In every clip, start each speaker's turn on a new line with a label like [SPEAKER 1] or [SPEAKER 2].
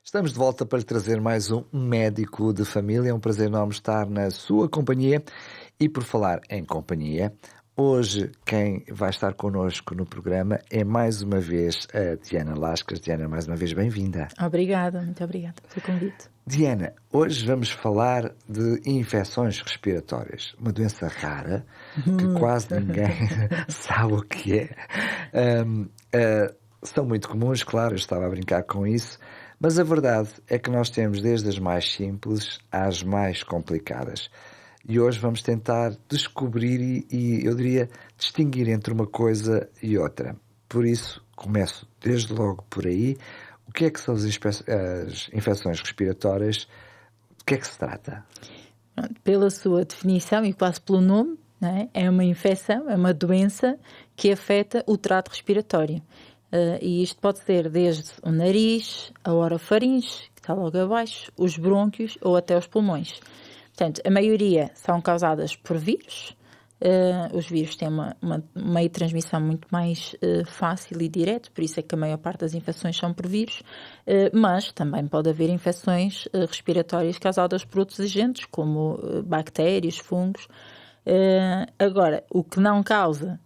[SPEAKER 1] Estamos de volta para lhe trazer mais um médico de família. É um prazer enorme estar na sua companhia. E por falar em companhia, hoje quem vai estar connosco no programa é mais uma vez a Diana Lascas. Diana, mais uma vez bem-vinda.
[SPEAKER 2] Obrigada, muito obrigada pelo convite.
[SPEAKER 1] Diana, hoje vamos falar de infecções respiratórias, uma doença rara que quase ninguém sabe o que é. São muito comuns, claro, eu estava a brincar com isso, mas a verdade é que nós temos desde as mais simples às mais complicadas. E hoje vamos tentar descobrir e eu diria distinguir entre uma coisa e outra. Por isso, começo desde logo por aí. O que é que são as infecções respiratórias? De que é que se trata?
[SPEAKER 2] Pela sua definição e quase pelo nome, não é? É uma infecção, é uma doença que afeta o trato respiratório. E isto pode ser desde o nariz, a orofaringe, que está logo abaixo, os brônquios ou até os pulmões. Portanto, a maioria são causadas por vírus. Os vírus têm uma meio de transmissão muito mais fácil e direto, por isso é que a maior parte das infecções são por vírus, mas também pode haver infecções respiratórias causadas por outros agentes, como bactérias, fungos. Agora, o que não causa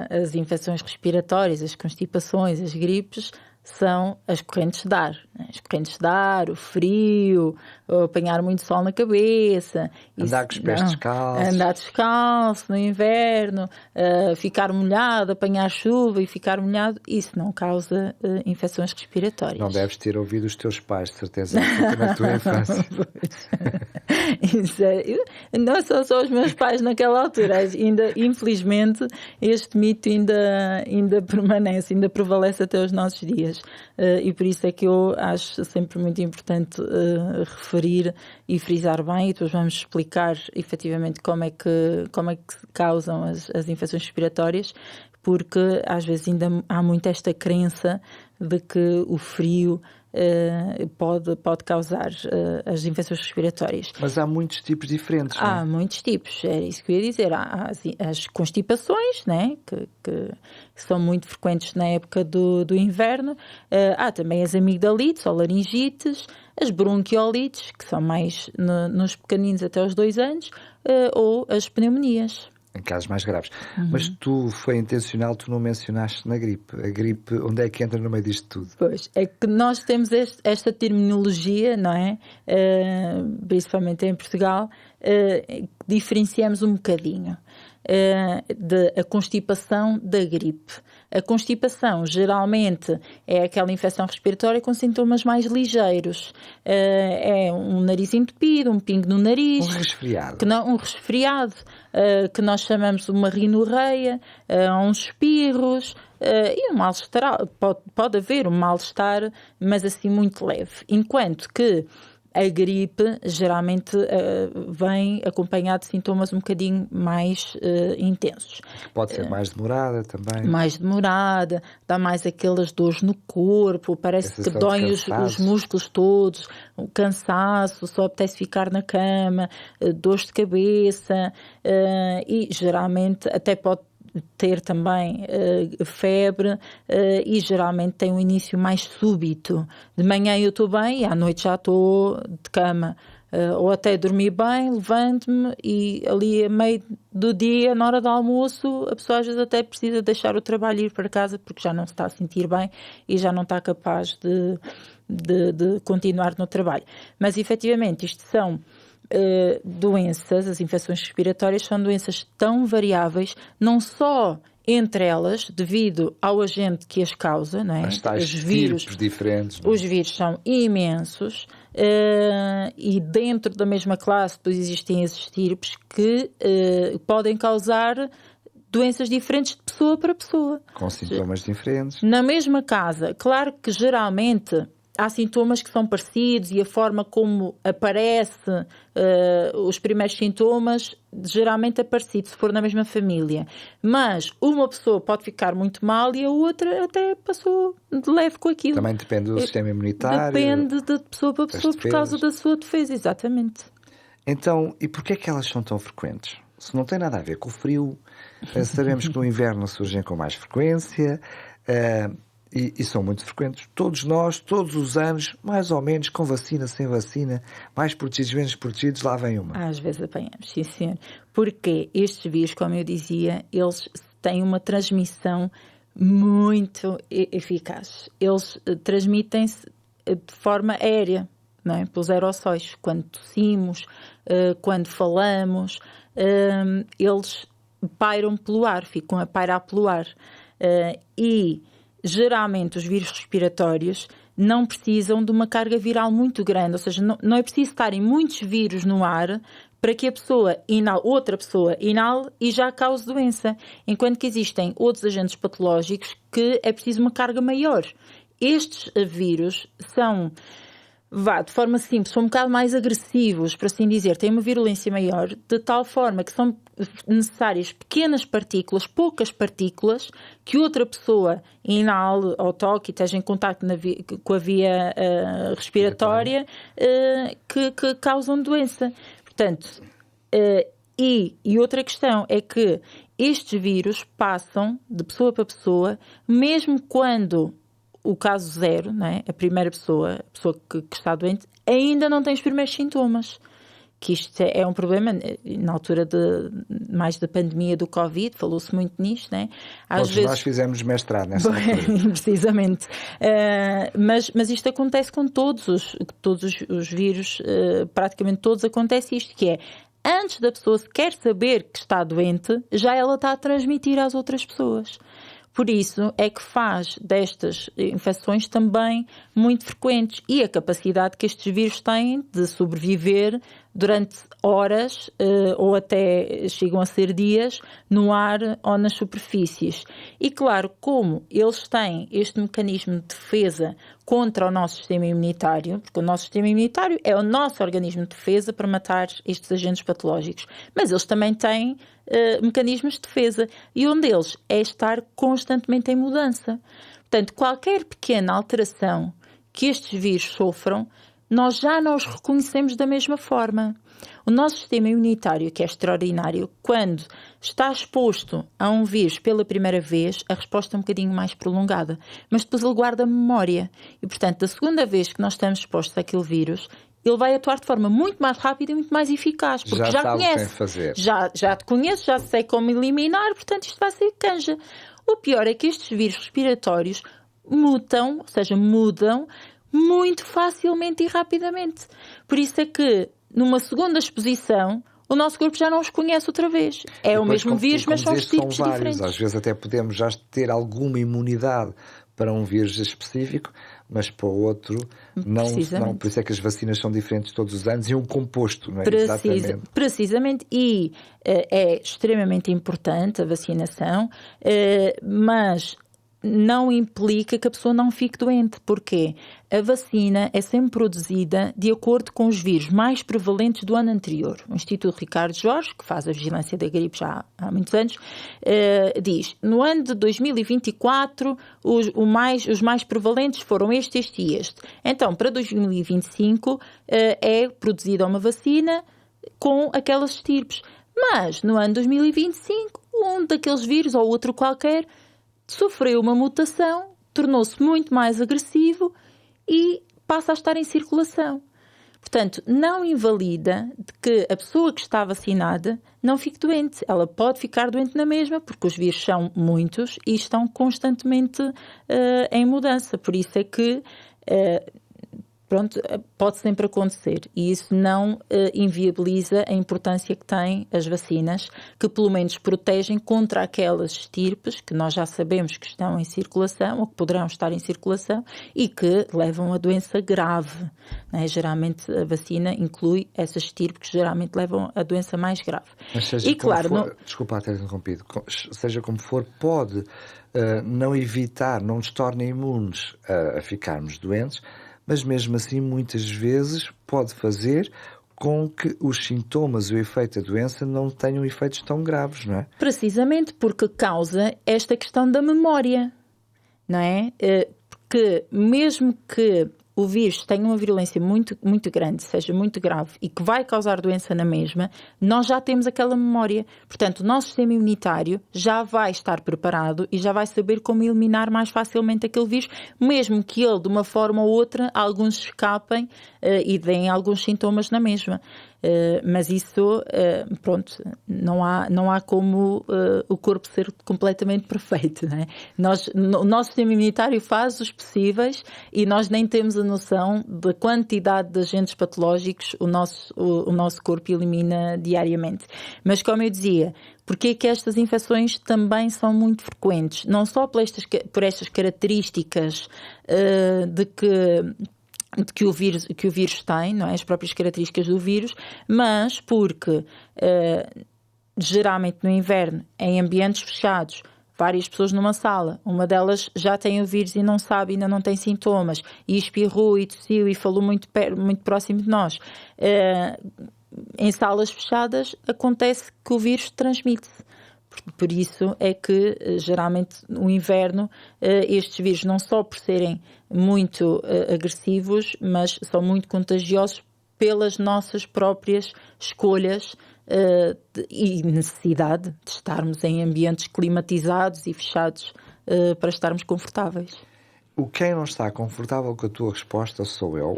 [SPEAKER 2] as infecções respiratórias, as constipações, as gripes, são as correntes de ar. As correntes de ar, o frio, o apanhar muito sol na cabeça.
[SPEAKER 1] Andar com os pés descalços.
[SPEAKER 2] Andar descalço no inverno, ficar molhado, apanhar chuva e ficar molhado, isso não causa infecções respiratórias.
[SPEAKER 1] Não deves ter ouvido os teus pais, de certeza, na tua infância.
[SPEAKER 2] Isso não são só os meus pais naquela altura, infelizmente este mito ainda permanece, ainda prevalece até os nossos dias, e por isso é que eu acho sempre muito importante referir e frisar bem, e depois vamos explicar efetivamente como é que se causam as infecções respiratórias, porque às vezes ainda há muito esta crença de que o frio pode causar as infecções respiratórias.
[SPEAKER 1] Mas há muitos tipos diferentes, não é?
[SPEAKER 2] Há muitos tipos, é isso que eu ia dizer. Há as constipações, né, que são muito frequentes na época do inverno. Há também as amigdalites ou laringites, as bronquiolites, que são mais nos pequeninos até aos 2 anos, ou as pneumonias.
[SPEAKER 1] Em casos mais graves. Mas foi intencional, tu não mencionaste na gripe. A gripe, onde é que entra no meio disto tudo?
[SPEAKER 2] Pois, é que nós temos esta terminologia, não é? Principalmente em Portugal, diferenciamos um bocadinho a constipação da gripe. A constipação geralmente é aquela infecção respiratória com sintomas mais ligeiros. É um nariz entupido, um pingo no nariz.
[SPEAKER 1] Um resfriado.
[SPEAKER 2] Um resfriado, que nós chamamos uma rinorreia, uns espirros, e um mal-estar. Pode haver um mal-estar, mas assim muito leve. Enquanto que a gripe geralmente vem acompanhada de sintomas um bocadinho mais intensos.
[SPEAKER 1] Pode ser mais demorada também.
[SPEAKER 2] Mais demorada, dá mais aquelas dores no corpo, parece que doem os músculos todos, o cansaço, só apetece ficar na cama, dores de cabeça, e geralmente até pode ter também febre, e geralmente tem um início mais súbito. De manhã eu estou bem e à noite já estou de cama. Ou até dormir bem, levanto-me e ali a meio do dia, na hora do almoço, a pessoa às vezes até precisa deixar o trabalho e ir para casa porque já não se está a sentir bem e já não está capaz de continuar no trabalho. Mas efetivamente isto são doenças, as infecções respiratórias são doenças tão variáveis, não só entre elas, devido ao agente que as causa, não é?
[SPEAKER 1] As tais vírus diferentes.
[SPEAKER 2] Os vírus são imensos, e dentro da mesma classe depois existem esses estirpes que podem causar doenças diferentes de pessoa para pessoa.
[SPEAKER 1] Com sintomas diferentes.
[SPEAKER 2] Na mesma casa, claro que geralmente há sintomas que são parecidos e a forma como aparece os primeiros sintomas geralmente é parecido, se for na mesma família. Mas uma pessoa pode ficar muito mal e a outra até passou de leve com aquilo.
[SPEAKER 1] Também depende do sistema imunitário.
[SPEAKER 2] Depende de pessoa para pessoa por causa da sua defesa, exatamente.
[SPEAKER 1] Então, e porquê é que elas são tão frequentes? Se não tem nada a ver com o frio, sabemos que no inverno surgem com mais frequência. E são muito frequentes. Todos nós, todos os anos, mais ou menos, com vacina, sem vacina, mais protegidos, menos protegidos, lá vem uma.
[SPEAKER 2] Às vezes apanhamos, sim senhor. Porque estes vírus, como eu dizia, eles têm uma transmissão muito eficaz. Eles transmitem-se de forma aérea, não é? Pelos aerossóis. Quando tossimos, quando falamos, eles pairam pelo ar, ficam a pairar pelo ar. E geralmente os vírus respiratórios não precisam de uma carga viral muito grande, ou seja, não é preciso estarem muitos vírus no ar para que a pessoa inale, outra pessoa inale e já cause doença. Enquanto que existem outros agentes patológicos que é preciso uma carga maior. Estes vírus são, de forma simples, são um bocado mais agressivos, por assim dizer, têm uma virulência maior, de tal forma que são necessárias pequenas partículas, poucas partículas, que outra pessoa inale ou toque e esteja em contacto com a via respiratória, que causam doença. Portanto, e outra questão é que estes vírus passam de pessoa para pessoa, mesmo quando o caso zero, não é? A primeira pessoa, a pessoa que está doente, ainda não tem os primeiros sintomas. Que isto é um problema, na altura mais da pandemia do Covid, falou-se muito nisto, não é?
[SPEAKER 1] Às vezes nós fizemos mestrado nessa altura.
[SPEAKER 2] Precisamente. Mas isto acontece com todos os vírus, praticamente todos acontece isto, que é, antes da pessoa sequer saber que está doente, já ela está a transmitir às outras pessoas. Por isso é que faz destas infecções também muito frequentes e a capacidade que estes vírus têm de sobreviver durante horas ou até chegam a ser dias no ar ou nas superfícies. E claro, como eles têm este mecanismo de defesa contra o nosso sistema imunitário, porque o nosso sistema imunitário é o nosso organismo de defesa para matar estes agentes patológicos, mas eles também têm mecanismos de defesa e um deles é estar constantemente em mudança. Portanto, qualquer pequena alteração que estes vírus sofram, nós já não os reconhecemos da mesma forma. O nosso sistema imunitário, que é extraordinário, quando está exposto a um vírus pela primeira vez, a resposta é um bocadinho mais prolongada, mas depois ele guarda a memória. E, portanto, da segunda vez que nós estamos expostos àquele vírus, ele vai atuar de forma muito mais rápida e muito mais eficaz, porque já conhece.
[SPEAKER 1] Fazer.
[SPEAKER 2] Já te conheço, já sei como eliminar, portanto isto vai ser canja. O pior é que estes vírus respiratórios mudam muito facilmente e rapidamente. Por isso é que, numa segunda exposição, o nosso corpo já não os conhece outra vez. É o mesmo vírus, mas são os tipos diferentes.
[SPEAKER 1] Às vezes até podemos já ter alguma imunidade para um vírus específico, mas para o outro não. Por isso é que as vacinas são diferentes todos os anos e um composto, não é?
[SPEAKER 2] Precisamente. E é extremamente importante a vacinação, mas não implica que a pessoa não fique doente. Porquê? A vacina é sempre produzida de acordo com os vírus mais prevalentes do ano anterior. O Instituto Ricardo Jorge, que faz a vigilância da gripe já há muitos anos, diz, no ano de 2024 os mais prevalentes foram este e este. Então, para 2025 é produzida uma vacina com aquelas estirpes. Mas no ano de 2025, um daqueles vírus ou outro qualquer sofreu uma mutação, tornou-se muito mais agressivo e passa a estar em circulação. Portanto, não invalida de que a pessoa que está vacinada não fique doente. Ela pode ficar doente na mesma, porque os vírus são muitos e estão constantemente em mudança. Por isso é que pode sempre acontecer e isso não inviabiliza a importância que têm as vacinas, que pelo menos protegem contra aquelas estirpes que nós já sabemos que estão em circulação ou que poderão estar em circulação e que levam a doença grave, né? Geralmente a vacina inclui essas estirpes que geralmente levam a doença mais grave.
[SPEAKER 1] Mas seja desculpa ter interrompido, seja como for, pode não evitar, não nos torna imunes a ficarmos doentes, mas mesmo assim muitas vezes pode fazer com que os sintomas e o efeito da doença não tenham efeitos tão graves, não é?
[SPEAKER 2] Precisamente porque causa esta questão da memória, não é? Porque mesmo que o vírus tem uma virulência muito, muito grande, seja muito grave e que vai causar doença na mesma, nós já temos aquela memória. Portanto, o nosso sistema imunitário já vai estar preparado e já vai saber como eliminar mais facilmente aquele vírus, mesmo que ele, de uma forma ou outra, alguns escapem e deem alguns sintomas na mesma. Mas isso, pronto, não há como o corpo ser completamente perfeito, não é? O nosso sistema imunitário faz os possíveis e nós nem temos a noção da quantidade de agentes patológicos o nosso corpo elimina diariamente. Mas, como eu dizia, porque é que estas infecções também são muito frequentes? Não só por estas características de que o vírus tem, não é? As próprias características do vírus, mas porque geralmente no inverno, em ambientes fechados, várias pessoas numa sala, uma delas já tem o vírus e não sabe, ainda não tem sintomas, e espirrou e tossiu e falou muito próximo de nós. Em salas fechadas acontece que o vírus transmite-se. Por isso é que, geralmente, no inverno, estes vírus, não só por serem muito agressivos, mas são muito contagiosos pelas nossas próprias escolhas e necessidade de estarmos em ambientes climatizados e fechados para estarmos confortáveis.
[SPEAKER 1] Quem não está confortável com a tua resposta sou eu,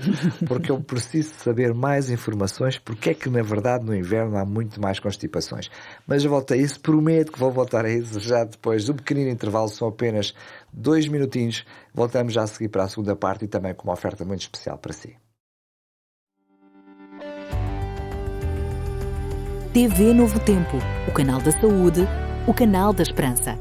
[SPEAKER 1] porque eu preciso saber mais informações, porque é que na verdade no inverno há muito mais constipações. Mas eu volto a isso, prometo que vou voltar a isso já depois do pequenino intervalo, são apenas 2 minutinhos, voltamos já a seguir para a segunda parte e também com uma oferta muito especial para si.
[SPEAKER 3] TV Novo Tempo, o canal da saúde, o canal da esperança.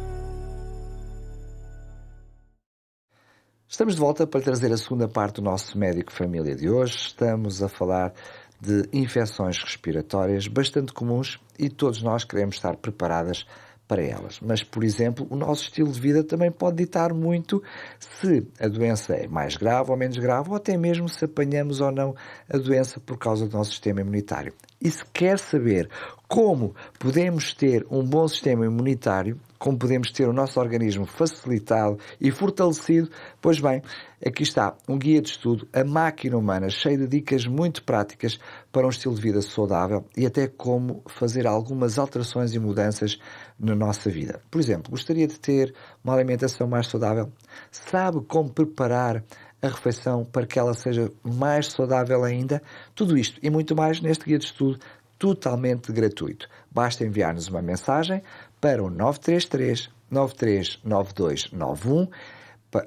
[SPEAKER 1] Estamos de volta para trazer a segunda parte do nosso Médico Família de hoje. Estamos a falar de infecções respiratórias bastante comuns e todos nós queremos estar preparadas para elas. Mas, por exemplo, o nosso estilo de vida também pode ditar muito se a doença é mais grave ou menos grave, ou até mesmo se apanhamos ou não a doença por causa do nosso sistema imunitário. E se quer saber como podemos ter um bom sistema imunitário, como podemos ter o nosso organismo facilitado e fortalecido, pois bem, aqui está um guia de estudo, A Máquina Humana, cheio de dicas muito práticas para um estilo de vida saudável e até como fazer algumas alterações e mudanças na nossa vida. Por exemplo, gostaria de ter uma alimentação mais saudável? Sabe como preparar a refeição para que ela seja mais saudável ainda? Tudo isto e muito mais neste guia de estudo totalmente gratuito. Basta enviar-nos uma mensagem para o 933 939291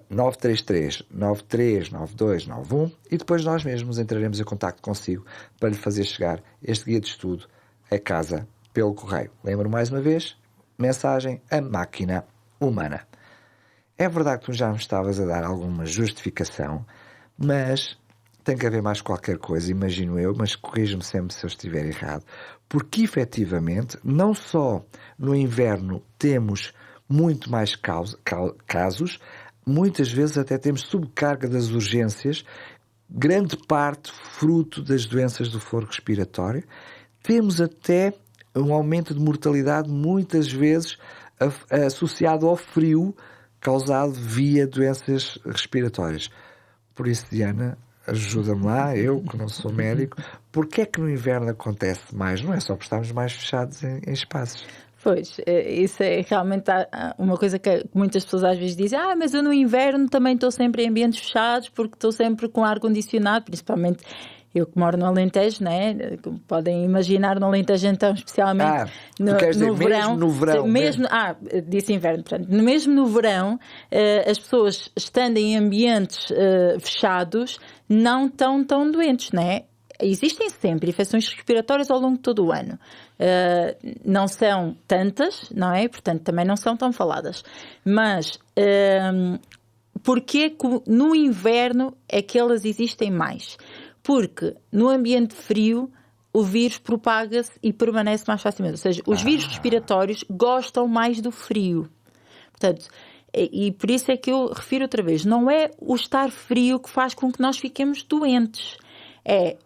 [SPEAKER 1] 933 939291 e depois nós mesmos entraremos em contacto consigo para lhe fazer chegar este guia de estudo a casa pelo correio. Lembro mais uma vez, mensagem A Máquina Humana. É verdade que tu já me estavas a dar alguma justificação, mas tem que haver mais qualquer coisa, imagino eu, mas corrija-me sempre se eu estiver errado, porque efetivamente, não só no inverno temos muito mais casos, muitas vezes até temos subcarga das urgências, grande parte fruto das doenças do foro respiratório, temos até um aumento de mortalidade muitas vezes associado ao frio causado via doenças respiratórias. Por isso, Diana, ajuda-me lá, eu que não sou médico, porque é que no inverno acontece mais? Não é só por estarmos mais fechados em espaços.
[SPEAKER 2] Pois, isso é realmente uma coisa que muitas pessoas às vezes dizem, mas eu no inverno também estou sempre em ambientes fechados porque estou sempre com ar-condicionado, principalmente eu que moro no Alentejo, né? Como podem imaginar, no Alentejo então, especialmente no verão. Disse inverno, portanto, mesmo no verão, as pessoas estando em ambientes fechados não estão tão doentes, né? Existem sempre infecções respiratórias ao longo de todo o ano. Não são tantas, não é? Portanto, também não são tão faladas. Mas porquê que no inverno é que elas existem mais? Porque no ambiente frio o vírus propaga-se e permanece mais facilmente. Ou seja, os vírus respiratórios gostam mais do frio. Portanto, e por isso é que eu refiro outra vez, não é o estar frio que faz com que nós fiquemos doentes. É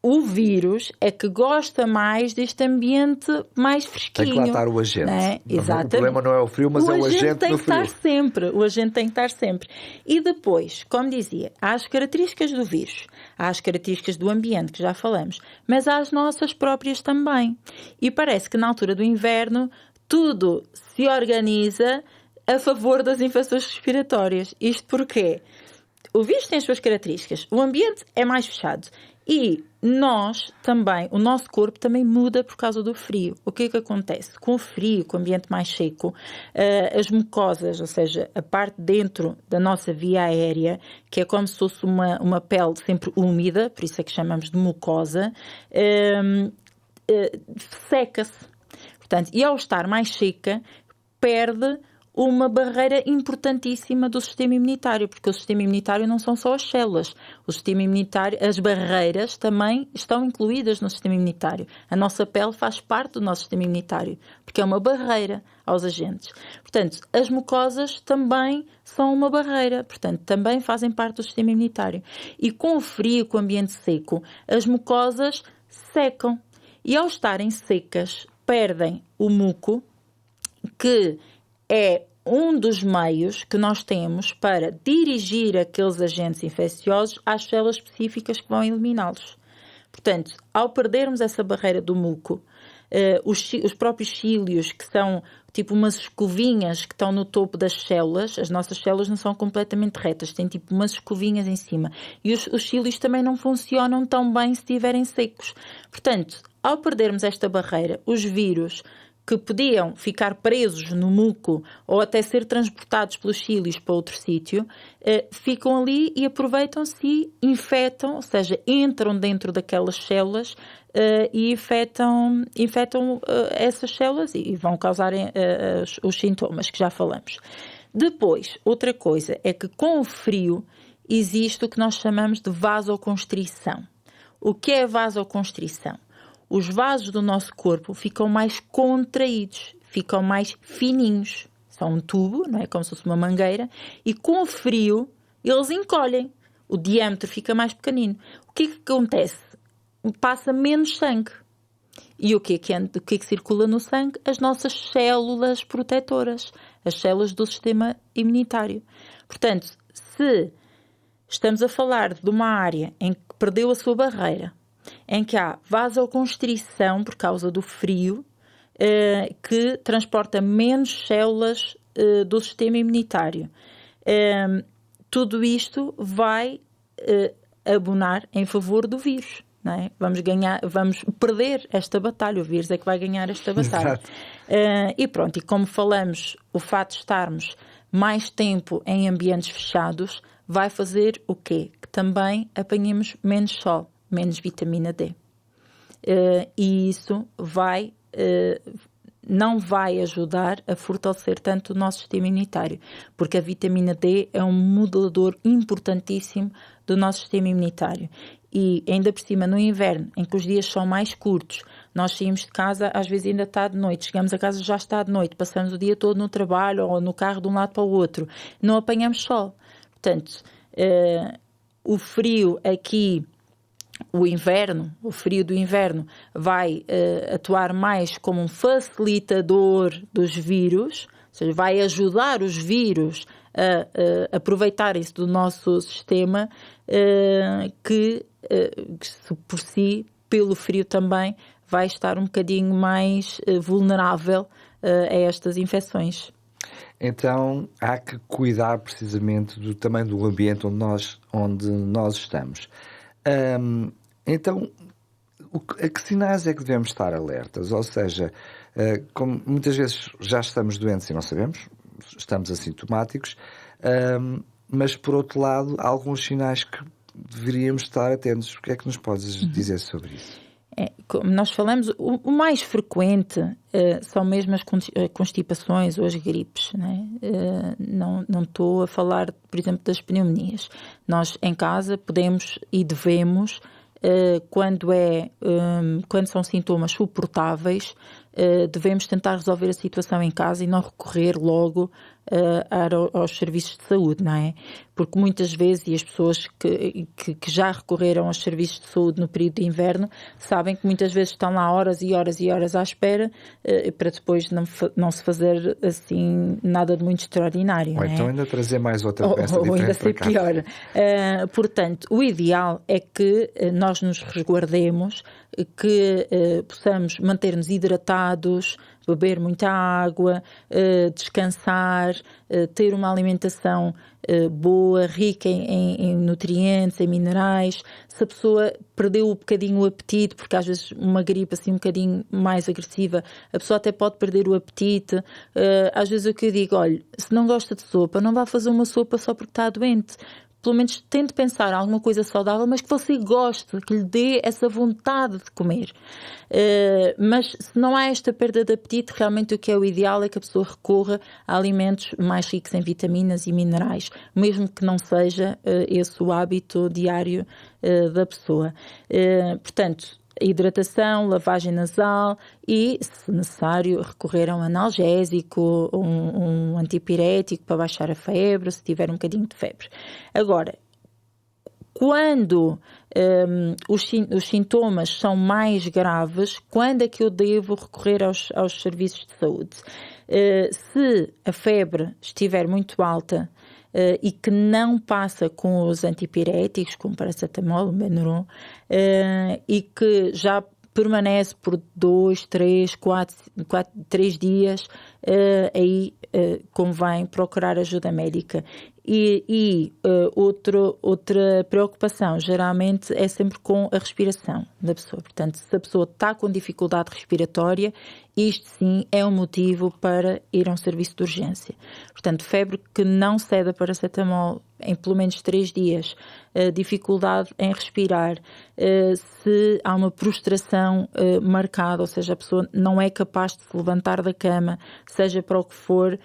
[SPEAKER 2] o vírus é que gosta mais deste ambiente mais fresquinho.
[SPEAKER 1] Tem que lá estar o agente.
[SPEAKER 2] Né?
[SPEAKER 1] O problema não é o frio, mas é o agente
[SPEAKER 2] tem
[SPEAKER 1] no
[SPEAKER 2] que
[SPEAKER 1] frio.
[SPEAKER 2] estar sempre. O agente tem que estar sempre. E depois, como dizia, há as características do vírus, há as características do ambiente, que já falamos, mas há as nossas próprias também. E parece que na altura do inverno tudo se organiza a favor das infecções respiratórias. Isto porquê? O vírus tem as suas características, o ambiente é mais fechado e nós também, o nosso corpo também muda por causa do frio. O que é que acontece? Com o frio, com o ambiente mais seco, as mucosas, ou seja, a parte dentro da nossa via aérea, que é como se fosse uma pele sempre úmida, por isso é que chamamos de mucosa, seca-se. Portanto, e ao estar mais seca, perde uma barreira importantíssima do sistema imunitário, porque o sistema imunitário não são só as células. O sistema imunitário, as barreiras também estão incluídas no sistema imunitário. A nossa pele faz parte do nosso sistema imunitário, porque é uma barreira aos agentes. Portanto, as mucosas também são uma barreira, portanto, também fazem parte do sistema imunitário. E com o frio, com o ambiente seco, as mucosas secam. E ao estarem secas, perdem o muco, que é um dos meios que nós temos para dirigir aqueles agentes infecciosos às células específicas que vão eliminá-los. Portanto, ao perdermos essa barreira do muco, os próprios cílios, que são tipo umas escovinhas que estão no topo das células, as nossas células não são completamente retas, têm tipo umas escovinhas em cima. E os cílios também não funcionam tão bem se estiverem secos. Portanto, ao perdermos esta barreira, os vírus que podiam ficar presos no muco ou até ser transportados pelos cílios para outro sítio, ficam ali e aproveitam-se e infectam, ou seja, entram dentro daquelas células e infectam essas células e vão causar os sintomas que já falamos. Depois, outra coisa é que com o frio existe o que nós chamamos de vasoconstrição. O que é vasoconstrição? Os vasos do nosso corpo ficam mais contraídos, ficam mais fininhos. São um tubo, não é? Como se fosse uma mangueira. E com o frio, eles encolhem. O diâmetro fica mais pequenino. O que é que acontece? Passa menos sangue. E o que é que circula no sangue? As nossas células protetoras. As células do sistema imunitário. Portanto, se estamos a falar de uma área em que perdeu a sua barreira, em que há vasoconstrição por causa do frio, que transporta menos células do sistema imunitário. Tudo isto vai abonar em favor do vírus. Não é? Vamos perder esta batalha, o vírus é que vai ganhar esta batalha. E pronto, e como falamos, o fato de estarmos mais tempo em ambientes fechados vai fazer o quê? Que também apanhemos menos sol, menos vitamina D. E isso não vai ajudar a fortalecer tanto o nosso sistema imunitário, porque a vitamina D é um modulador importantíssimo do nosso sistema imunitário. E ainda por cima, no inverno, em que os dias são mais curtos, nós saímos de casa, às vezes ainda está de noite, chegamos a casa já está de noite, passamos o dia todo no trabalho ou no carro de um lado para o outro, não apanhamos sol. Portanto, o frio aqui, o frio do inverno vai atuar mais como um facilitador dos vírus, ou seja, vai ajudar os vírus a aproveitarem-se do nosso sistema, que por si, pelo frio também, vai estar um bocadinho mais vulnerável a estas infecções.
[SPEAKER 1] Então, há que cuidar precisamente também do ambiente onde nós estamos. Então, a que sinais é que devemos estar alertas? Ou seja, como muitas vezes já estamos doentes e não sabemos, estamos assintomáticos, mas por outro lado, há alguns sinais que deveríamos estar atentos. O que é que nos podes dizer sobre isso?
[SPEAKER 2] Como nós falamos, o mais frequente são mesmo as constipações ou as gripes, né? Não estou a falar, por exemplo, das pneumonias. Nós em casa podemos e devemos, quando são sintomas suportáveis, devemos tentar resolver a situação em casa e não recorrer logo aos serviços de saúde, não é? Porque muitas vezes, e as pessoas que já recorreram aos serviços de saúde no período de inverno, sabem que muitas vezes estão lá horas e horas e horas à espera para depois não se fazer assim nada de muito extraordinário.
[SPEAKER 1] Ou então ainda trazer mais outra peça diferente.
[SPEAKER 2] Ou ainda ser pior. Portanto, o ideal é que nós nos resguardemos, que possamos manter-nos hidratados, beber muita água, descansar, ter uma alimentação boa, rica em nutrientes, em minerais. Se a pessoa perdeu um bocadinho o apetite, porque às vezes uma gripe assim um bocadinho mais agressiva, a pessoa até pode perder o apetite. Às vezes o que eu digo, olha, se não gosta de sopa, não vá fazer uma sopa só porque está doente. Pelo menos tente pensar em alguma coisa saudável, mas que você goste, que lhe dê essa vontade de comer. Mas se não há esta perda de apetite, realmente o que é o ideal é que a pessoa recorra a alimentos mais ricos em vitaminas e minerais, mesmo que não seja esse o hábito diário da pessoa. Portanto, hidratação, lavagem nasal e, se necessário, recorrer a um analgésico, um antipirético para baixar a febre, se tiver um bocadinho de febre. Agora, quando os sintomas são mais graves, quando é que eu devo recorrer aos serviços de saúde? Se a febre estiver muito alta, e que não passa com os antipiréticos, como paracetamol, o Benuron, e que já permanece por 2, 3, 4, 3 dias, aí convém procurar ajuda médica. E outra preocupação, geralmente, é sempre com a respiração da pessoa. Portanto, se a pessoa está com dificuldade respiratória, isto sim é um motivo para ir a um serviço de urgência. Portanto, febre que não cede a paracetamol em pelo menos 3 dias, dificuldade em respirar, se há uma prostração marcada, ou seja, a pessoa não é capaz de se levantar da cama, seja para o que for,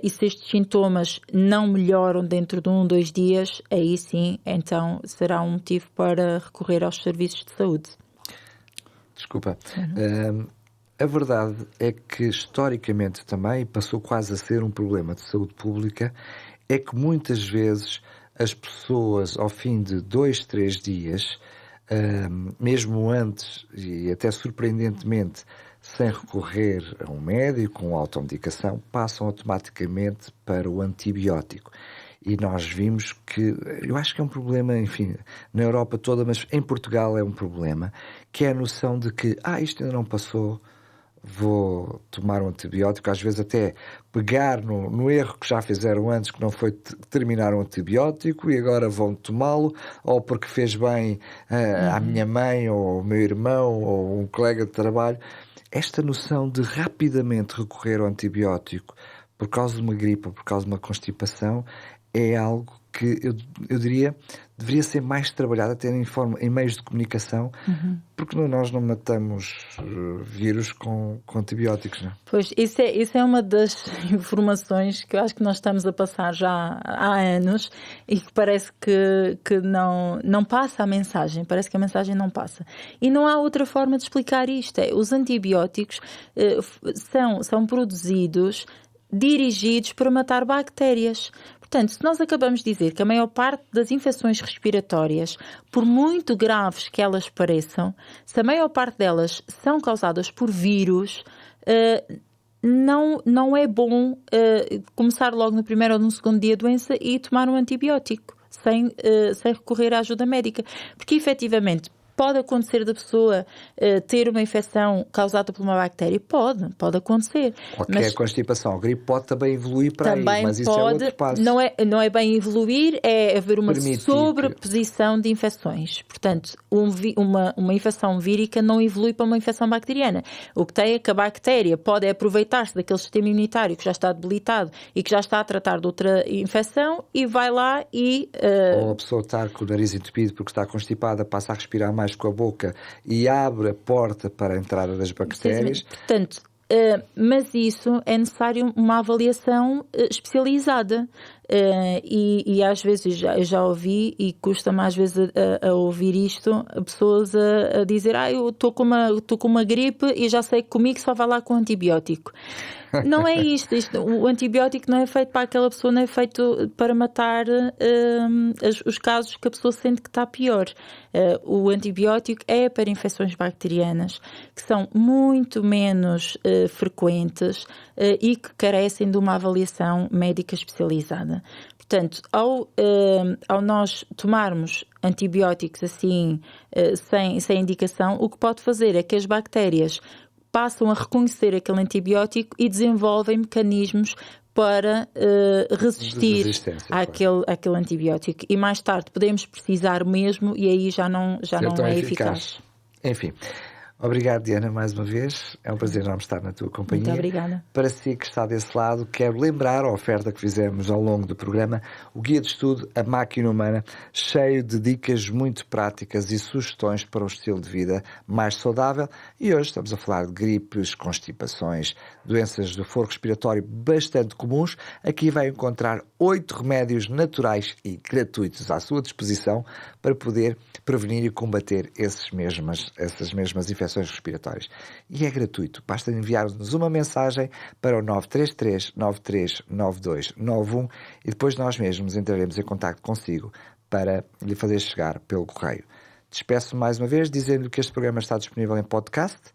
[SPEAKER 2] e se estes sintomas não melhoram dentro de 1, 2 dias, aí sim, então será um motivo para recorrer aos serviços de saúde.
[SPEAKER 1] Desculpa. A verdade é que, historicamente também, passou quase a ser um problema de saúde pública, é que muitas vezes as pessoas, ao fim de 2, 3 dias, mesmo antes e até surpreendentemente, sem recorrer a um médico, com automedicação, passam automaticamente para o antibiótico. E nós vimos que, eu acho que é um problema, enfim, na Europa toda, mas em Portugal é um problema, que é a noção de que, isto ainda não passou, vou tomar um antibiótico, às vezes até pegar no erro que já fizeram antes, que não foi terminar um antibiótico, e agora vão tomá-lo, ou porque fez bem à minha mãe, ou ao meu irmão, ou um colega de trabalho. Esta noção de rapidamente recorrer ao antibiótico por causa de uma gripe ou por causa de uma constipação é algo que eu diria deveria ser mais trabalhado até em meios de comunicação, porque nós não matamos vírus com antibióticos, não é?
[SPEAKER 2] Pois, isso é uma das informações que eu acho que nós estamos a passar já há anos e que parece que não passa a mensagem, parece que a mensagem não passa. E não há outra forma de explicar isto. Os antibióticos são produzidos, dirigidos para matar bactérias. Portanto, se nós acabamos de dizer que a maior parte das infecções respiratórias, por muito graves que elas pareçam, se a maior parte delas são causadas por vírus, não é bom começar logo no primeiro ou no segundo dia a doença e tomar um antibiótico sem recorrer à ajuda médica. Porque, efetivamente, pode acontecer da pessoa ter uma infecção causada por uma bactéria? Pode acontecer.
[SPEAKER 1] Qualquer constipação, a gripe pode também evoluir para aí, mas isso é outro passo.
[SPEAKER 2] Não é bem evoluir, é haver uma sobreposição de infecções. Portanto, uma infecção vírica não evolui para uma infecção bacteriana. O que tem é que a bactéria pode aproveitar-se daquele sistema imunitário que já está debilitado e que já está a tratar de outra infecção e vai lá e...
[SPEAKER 1] Ou a pessoa está com o nariz entupido porque está constipada, passa a respirar mais com a boca e abre a porta para a entrada das bactérias.
[SPEAKER 2] Portanto, mas isso é necessário uma avaliação especializada. E às vezes eu já ouvi, e custa-me às vezes a ouvir isto, pessoas a dizer: eu estou com uma gripe e já sei que comigo só vai lá com antibiótico. Não é isto. O antibiótico não é feito para aquela pessoa, não é feito para matar os casos que a pessoa sente que está pior. O antibiótico é para infecções bacterianas, que são muito menos frequentes e que carecem de uma avaliação médica especializada. Portanto, ao nós tomarmos antibióticos assim, sem indicação, o que pode fazer é que as bactérias passam a reconhecer aquele antibiótico e desenvolvem mecanismos para resistir àquele antibiótico. E mais tarde podemos precisar mesmo e aí já não é eficaz.
[SPEAKER 1] Enfim. Obrigado, Diana, mais uma vez. É um prazer enorme estar na tua companhia.
[SPEAKER 2] Muito obrigada.
[SPEAKER 1] Para si que está desse lado, quero lembrar a oferta que fizemos ao longo do programa, o Guia de Estudo A Máquina Humana, cheio de dicas muito práticas e sugestões para um estilo de vida mais saudável. E hoje estamos a falar de gripes, constipações, doenças do foro respiratório bastante comuns. Aqui vai encontrar 8 remédios naturais e gratuitos à sua disposição para poder prevenir e combater essas mesmas infecções respiratórias. E é gratuito. Basta enviar-nos uma mensagem para o 933 93 9291 e depois nós mesmos entraremos em contacto consigo para lhe fazer chegar pelo correio. Despeço mais uma vez dizendo que este programa está disponível em podcast,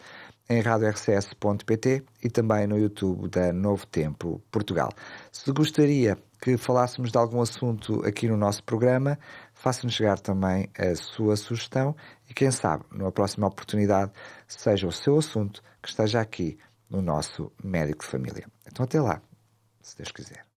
[SPEAKER 1] em radiorcs.pt e também no YouTube da Novo Tempo Portugal. Se gostaria que falássemos de algum assunto aqui no nosso programa, faça-nos chegar também a sua sugestão e quem sabe, numa próxima oportunidade, seja o seu assunto que esteja aqui no nosso Médico de Família. Então até lá, se Deus quiser.